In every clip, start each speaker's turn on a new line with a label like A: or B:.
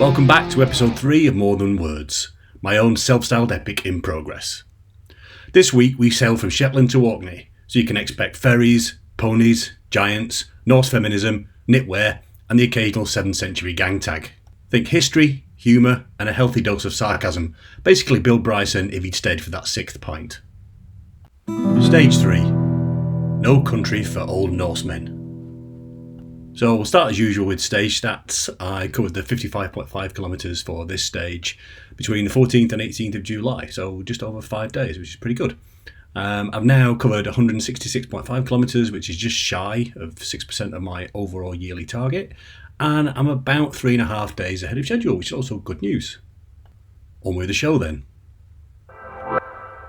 A: Welcome back to episode 3 of More Than Words, my own self-styled epic in progress. This week we sail from Shetland to Orkney, so you can expect ferries, ponies, giants, Norse feminism, knitwear and the occasional 7th century gang tag. Think history, humour and a healthy dose of sarcasm, basically Bill Bryson if he'd stayed for that 6th pint. Stage 3. No country for old Norsemen. So we'll start as usual with stage stats. I covered the 55.5 kilometres for this stage between the 14th and 18th of July, so just over 5 days, which is pretty good. I've now covered 166.5 kilometres, which is just shy of 6% of my overall yearly target, and I'm about 3.5 days ahead of schedule, which is also good news. On with the show then.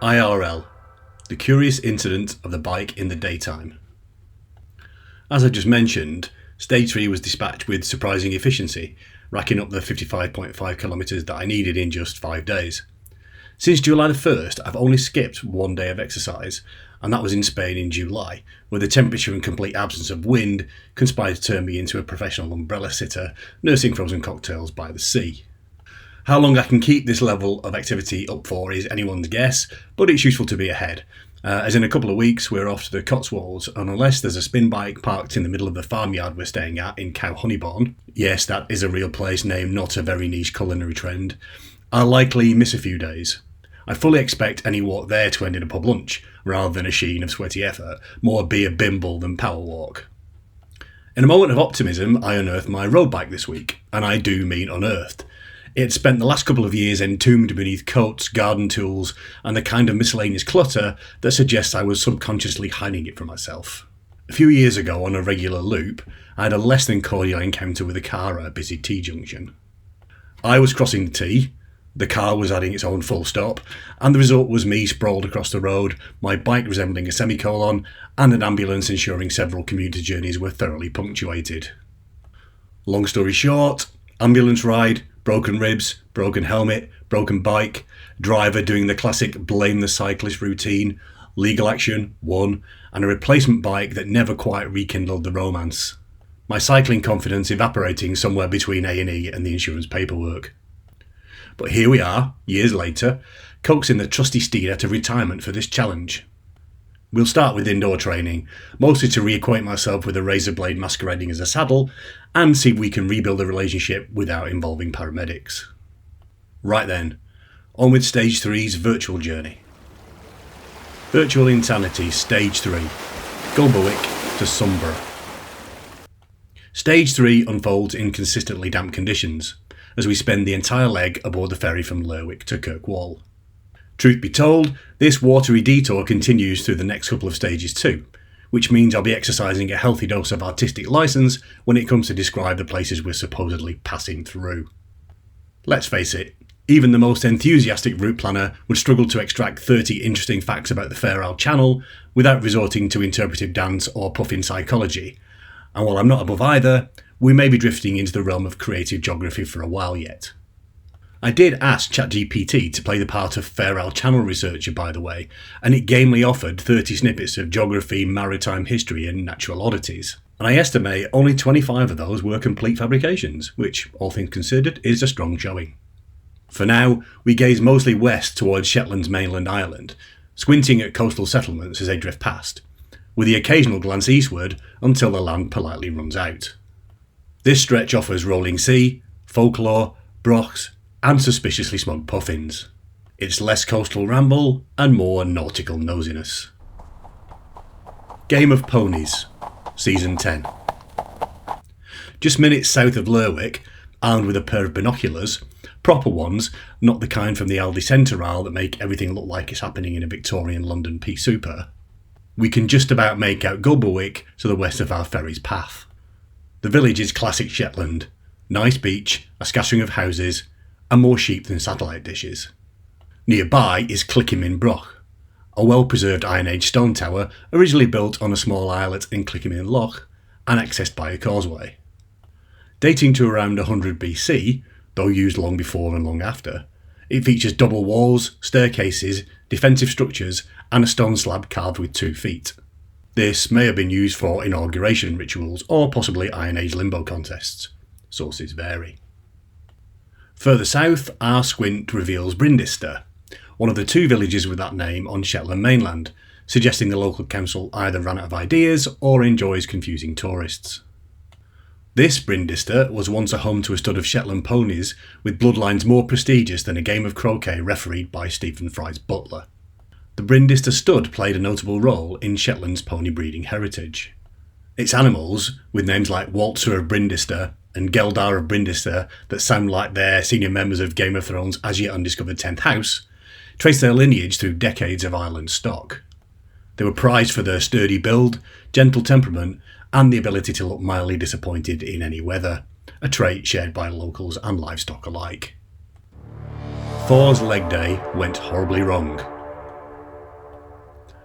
A: IRL, the curious incident of the bike in the daytime. As I just mentioned, Stage 3 was dispatched with surprising efficiency, racking up the 55.5 kilometres that I needed in just 5 days. Since July the 1st, I've only skipped 1 day of exercise, and that was in Spain in July, where the temperature and complete absence of wind conspired to turn me into a professional umbrella sitter, nursing frozen cocktails by the sea. How long I can keep this level of activity up for is anyone's guess, but it's useful to be ahead. As in a couple of weeks we're off to the Cotswolds, and unless there's a spin bike parked in the middle of the farmyard we're staying at in Cow Honeybourne, yes, that is a real place name, not a very niche culinary trend, I'll likely miss a few days. I fully expect any walk there to end in a pub lunch, rather than a sheen of sweaty effort, more be a bimble than power walk. In a moment of optimism, I unearthed my road bike this week, and I do mean unearthed. It had spent the last couple of years entombed beneath coats, garden tools, and the kind of miscellaneous clutter that suggests I was subconsciously hiding it from myself. A few years ago, on a regular loop, I had a less than cordial encounter with a car at a busy T-junction. I was crossing the T, the car was adding its own full stop, and the result was me sprawled across the road, my bike resembling a semicolon, and an ambulance ensuring several commuter journeys were thoroughly punctuated. Long story short, ambulance ride, broken ribs, broken helmet, broken bike, driver doing the classic blame the cyclist routine, legal action, 1, and a replacement bike that never quite rekindled the romance. My cycling confidence evaporating somewhere between A&E and the insurance paperwork. But here we are, years later, coaxing the trusty steed out of retirement for this challenge. We'll start with indoor training, mostly to reacquaint myself with a razor blade masquerading as a saddle, and see if we can rebuild a relationship without involving paramedics. Right then, on with Stage 3's virtual journey. Virtual Insanity Stage 3, Gulberwick to Sunborough. Stage 3 unfolds in consistently damp conditions, as we spend the entire leg aboard the ferry from Lerwick to Kirkwall. Truth be told, this watery detour continues through the next couple of stages too, which means I'll be exercising a healthy dose of artistic license when it comes to describe the places we're supposedly passing through. Let's face it, even the most enthusiastic route planner would struggle to extract 30 interesting facts about the Fair Isle Channel without resorting to interpretive dance or puffin psychology, and while I'm not above either, we may be drifting into the realm of creative geography for a while yet. I did ask ChatGPT to play the part of Fair Isle Channel researcher, by the way, and it gamely offered 30 snippets of geography, maritime history and natural oddities. And I estimate only 25 of those were complete fabrications, which, all things considered, is a strong showing. For now, we gaze mostly west towards Shetland's mainland island, squinting at coastal settlements as they drift past, with the occasional glance eastward until the land politely runs out. This stretch offers rolling sea, folklore, brochs, and suspiciously smoked puffins. It's less coastal ramble and more nautical nosiness. Game of Ponies, Season 10. Just minutes south of Lerwick, armed with a pair of binoculars, proper ones, not the kind from the Aldi Centre aisle that make everything look like it's happening in a Victorian London pea super, we can just about make out Gulberwick to the west of our ferry's path. The village is classic Shetland, nice beach, a scattering of houses, and more sheep than satellite dishes. Nearby is Clickymin Broch, a well-preserved Iron Age stone tower originally built on a small islet in Clickymin Loch and accessed by a causeway. Dating to around 100 BC, though used long before and long after, it features double walls, staircases, defensive structures and a stone slab carved with 2 feet. This may have been used for inauguration rituals or possibly Iron Age limbo contests. Sources vary. Further south, our squint reveals Brindista, one of the 2 villages with that name on Shetland mainland, suggesting the local council either ran out of ideas or enjoys confusing tourists. This Brindista was once a home to a stud of Shetland ponies with bloodlines more prestigious than a game of croquet refereed by Stephen Fry's butler. The Brindista stud played a notable role in Shetland's pony breeding heritage. Its animals, with names like Waltzer of Brindista and Geldar of Brindista that sound like they're senior members of Game of Thrones' as yet undiscovered 10th house, trace their lineage through decades of island stock. They were prized for their sturdy build, gentle temperament, and the ability to look mildly disappointed in any weather, a trait shared by locals and livestock alike. Thor's leg day went horribly wrong.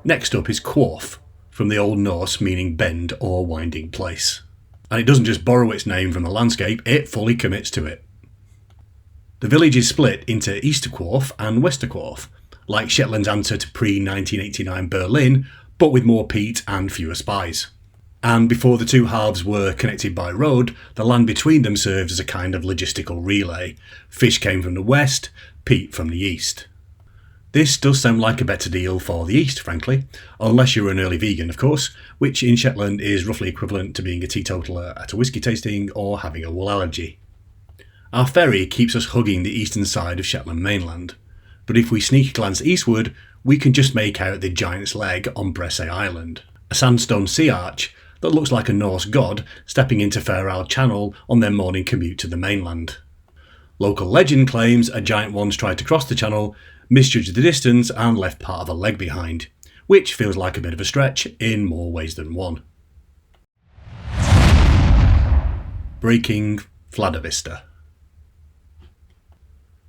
A: Next up is Quarf, from the Old Norse meaning bend or winding place. And it doesn't just borrow its name from the landscape, it fully commits to it. The village is split into Easter Quarf and Wester Quarf, like Shetland's answer to pre-1989 Berlin, but with more peat and fewer spies. And before the 2 halves were connected by road, the land between them served as a kind of logistical relay. Fish came from the west, peat from the east. This does sound like a better deal for the east, frankly, unless you're an early vegan, of course, which in Shetland is roughly equivalent to being a teetotaler at a whisky tasting or having a wool allergy. Our ferry keeps us hugging the eastern side of Shetland mainland, but if we sneak a glance eastward, we can just make out the Giant's Leg on Bressay Island, a sandstone sea arch that looks like a Norse god stepping into Fair Isle Channel on their morning commute to the mainland. Local legend claims a giant once tried to cross the channel, misjudged the distance and left part of a leg behind, which feels like a bit of a stretch in more ways than one. Breaking Fladavista.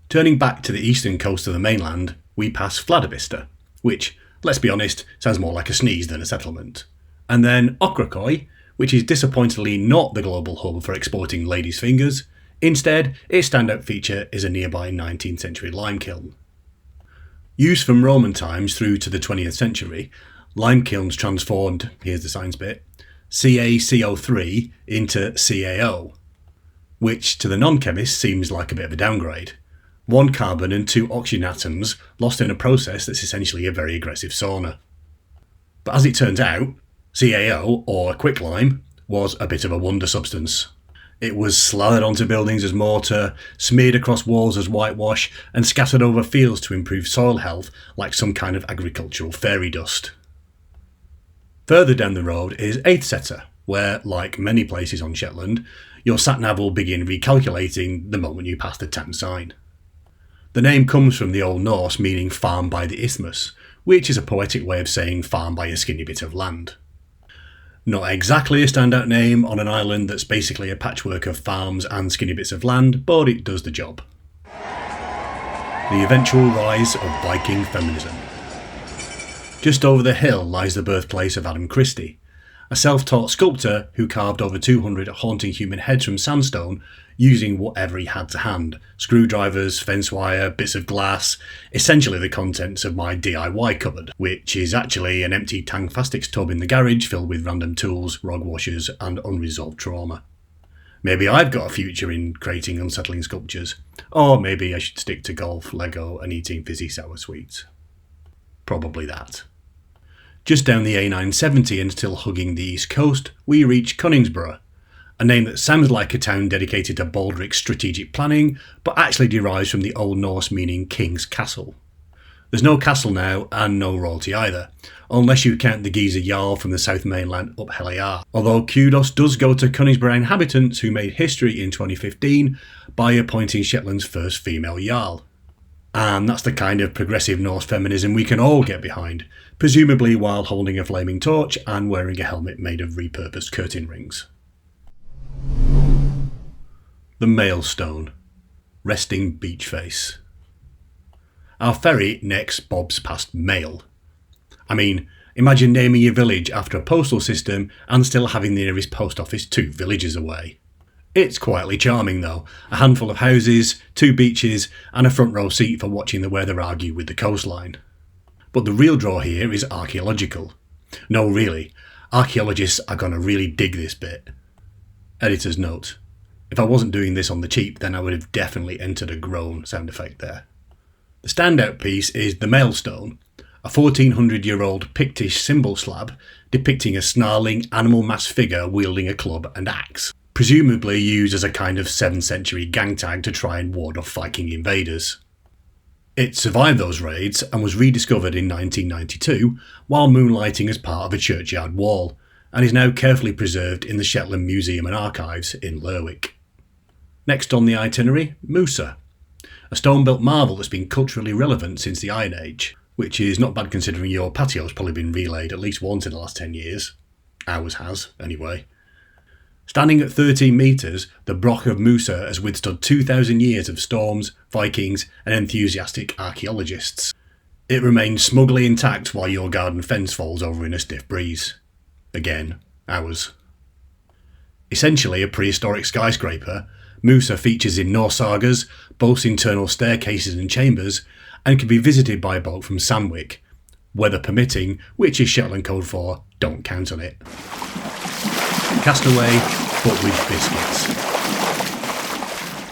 A: Turning back to the eastern coast of the mainland, we pass Fladavista, which, let's be honest, sounds more like a sneeze than a settlement. And then Ocracoy, which is disappointingly not the global hub for exporting ladies' fingers. Instead, its standout feature is a nearby 19th century lime kiln. Used from Roman times through to the 20th century, lime kilns transformed, here's the science bit, CaCO3 into CaO, which to the non-chemist seems like a bit of a downgrade. 1 carbon and 2 oxygen atoms lost in a process that's essentially a very aggressive sauna. But as it turns out, CaO, or quicklime, was a bit of a wonder substance. It was slathered onto buildings as mortar, smeared across walls as whitewash, and scattered over fields to improve soil health like some kind of agricultural fairy dust. Further down the road is Eighthsetter, where, like many places on Shetland, your sat-nav will begin recalculating the moment you pass the town sign. The name comes from the Old Norse meaning farm by the isthmus, which is a poetic way of saying farm by a skinny bit of land. Not exactly a standout name on an island that's basically a patchwork of farms and skinny bits of land, but it does the job. The eventual rise of Viking feminism. Just over the hill lies the birthplace of Adam Christie, a self-taught sculptor who carved over 200 haunting human heads from sandstone using whatever he had to hand: screwdrivers, fence wire, bits of glass, essentially the contents of my DIY cupboard, which is actually an empty Tangfastics tub in the garage filled with random tools, rug washers and unresolved trauma. Maybe I've got a future in creating unsettling sculptures, or maybe I should stick to golf, Lego and eating fizzy sour sweets. Probably that. Just down the A970 and still hugging the east coast, we reach Coningsborough, a name that sounds like a town dedicated to Baldric's strategic planning, but actually derives from the Old Norse meaning King's Castle. There's no castle now, and no royalty either, unless you count the geezer Jarl from the South Mainland up Heliar, although kudos does go to Coningsborough inhabitants who made history in 2015 by appointing Shetland's first female Jarl. And that's the kind of progressive Norse feminism we can all get behind, presumably while holding a flaming torch and wearing a helmet made of repurposed curtain rings. The Maelstone. Resting beach face. Our ferry next bobs past Mail. I mean, imagine naming your village after a postal system and still having the nearest post office 2 villages away. It's quietly charming though, a handful of houses, 2 beaches and a front row seat for watching the weather argue with the coastline. But the real draw here is archaeological. No really, archaeologists are going to really dig this bit. Editor's note. If I wasn't doing this on the cheap, then I would have definitely entered a groan sound effect there. The standout piece is the Maelstone, a 1400-year-old Pictish symbol slab depicting a snarling animal mass figure wielding a club and axe, presumably used as a kind of 7th century gang tag to try and ward off Viking invaders. It survived those raids and was rediscovered in 1992 while moonlighting as part of a churchyard wall, and is now carefully preserved in the Shetland Museum and Archives in Lerwick. Next on the itinerary, Musa, a stone-built marvel that's been culturally relevant since the Iron Age, which is not bad considering your patio's probably been relayed at least once in the last 10 years. Ours has, anyway. Standing at 13 metres, the Broch of Musa has withstood 2,000 years of storms, Vikings and enthusiastic archaeologists. It remains smugly intact while your garden fence falls over in a stiff breeze. Again, ours. Essentially a prehistoric skyscraper, Musa features in Norse sagas, boasts internal staircases and chambers, and can be visited by a boat from Sandwich, weather permitting, which is Shetland code for don't count on it. Castaway, but with biscuits.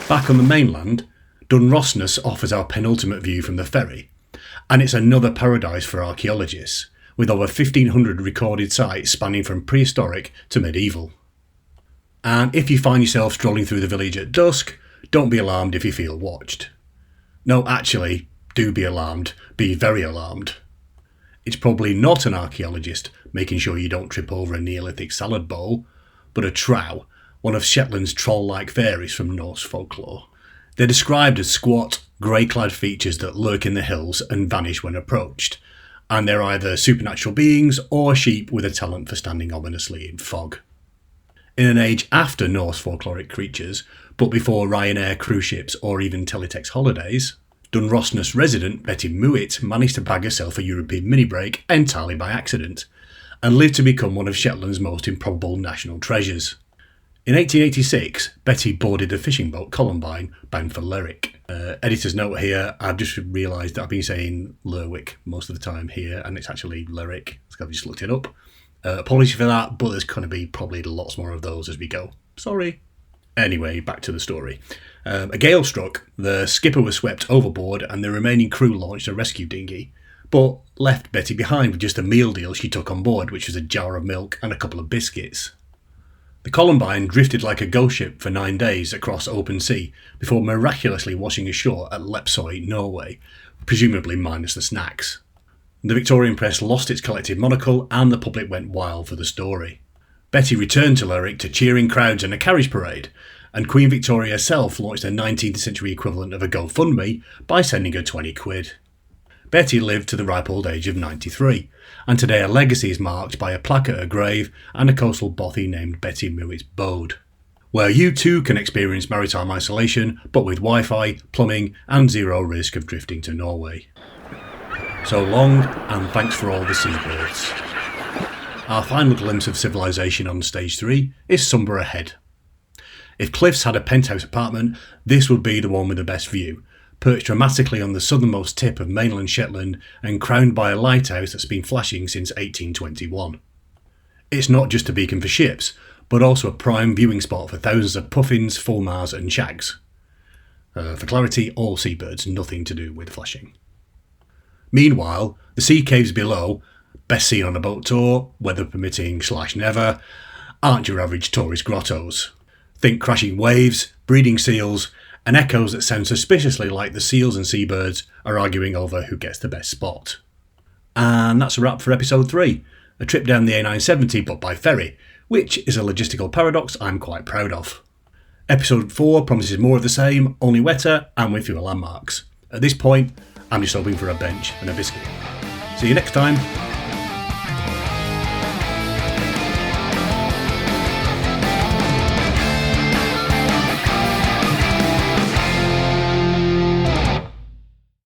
A: Back on the mainland, Dunrosnes offers our penultimate view from the ferry, and it's another paradise for archaeologists, with over 1,500 recorded sites spanning from prehistoric to medieval. And if you find yourself strolling through the village at dusk, don't be alarmed if you feel watched. No, actually, do be alarmed, be very alarmed. It's probably not an archaeologist making sure you don't trip over a Neolithic salad bowl, but a trow, one of Shetland's troll-like fairies from Norse folklore. They're described as squat, grey-clad features that lurk in the hills and vanish when approached, and they're either supernatural beings or sheep with a talent for standing ominously in fog. In an age after Norse folkloric creatures, but before Ryanair cruise ships or even teletext holidays, Dunrosnes resident Betty Mewit managed to bag herself a European mini-break entirely by accident, and lived to become one of Shetland's most improbable national treasures. In 1886, Betty boarded the fishing boat Columbine, bound for Lerwick. Editor's note here, I've just realised that I've been saying Lerwick most of the time here, and it's actually Lerwick. I've just looked it up. Apologies for that, but there's going to be probably lots more of those as we go. Sorry. Anyway, back to the story. A gale struck, the skipper was swept overboard, and the remaining crew launched a rescue dinghy, but left Betty behind with just a meal deal she took on board, which was a jar of milk and a couple of biscuits. The Columbine drifted like a ghost ship for 9 days across open sea before miraculously washing ashore at Lepsoy, Norway, presumably minus the snacks. The Victorian press lost its collective monocle and the public went wild for the story. Betty returned to Lerwick to cheering crowds and a carriage parade, and Queen Victoria herself launched a 19th century equivalent of a GoFundMe by sending her 20 quid. Betty lived to the ripe old age of 93, and today her legacy is marked by a plaque at her grave and a coastal bothy named Betty Mewit's Bode, where you too can experience maritime isolation, but with Wi-Fi, plumbing and zero risk of drifting to Norway. So long, and thanks for all the seabirds. Our final glimpse of civilization on stage 3 is sombre ahead. If Cliffs had a penthouse apartment, this would be the one with the best view, perched dramatically on the southernmost tip of mainland Shetland and crowned by a lighthouse that's been flashing since 1821. It's not just a beacon for ships, but also a prime viewing spot for thousands of puffins, fulmars and shags. For clarity, all seabirds, nothing to do with flashing. Meanwhile, the sea caves below, best seen on a boat tour, weather permitting / never, aren't your average tourist grottos. Think crashing waves, breeding seals, and echoes that sound suspiciously like the seals and seabirds are arguing over who gets the best spot. And that's a wrap for episode 3, a trip down the A970 but by ferry, which is a logistical paradox I'm quite proud of. Episode 4 promises more of the same, only wetter and with fewer landmarks. At this point, I'm just hoping for a bench and a biscuit. See you next time.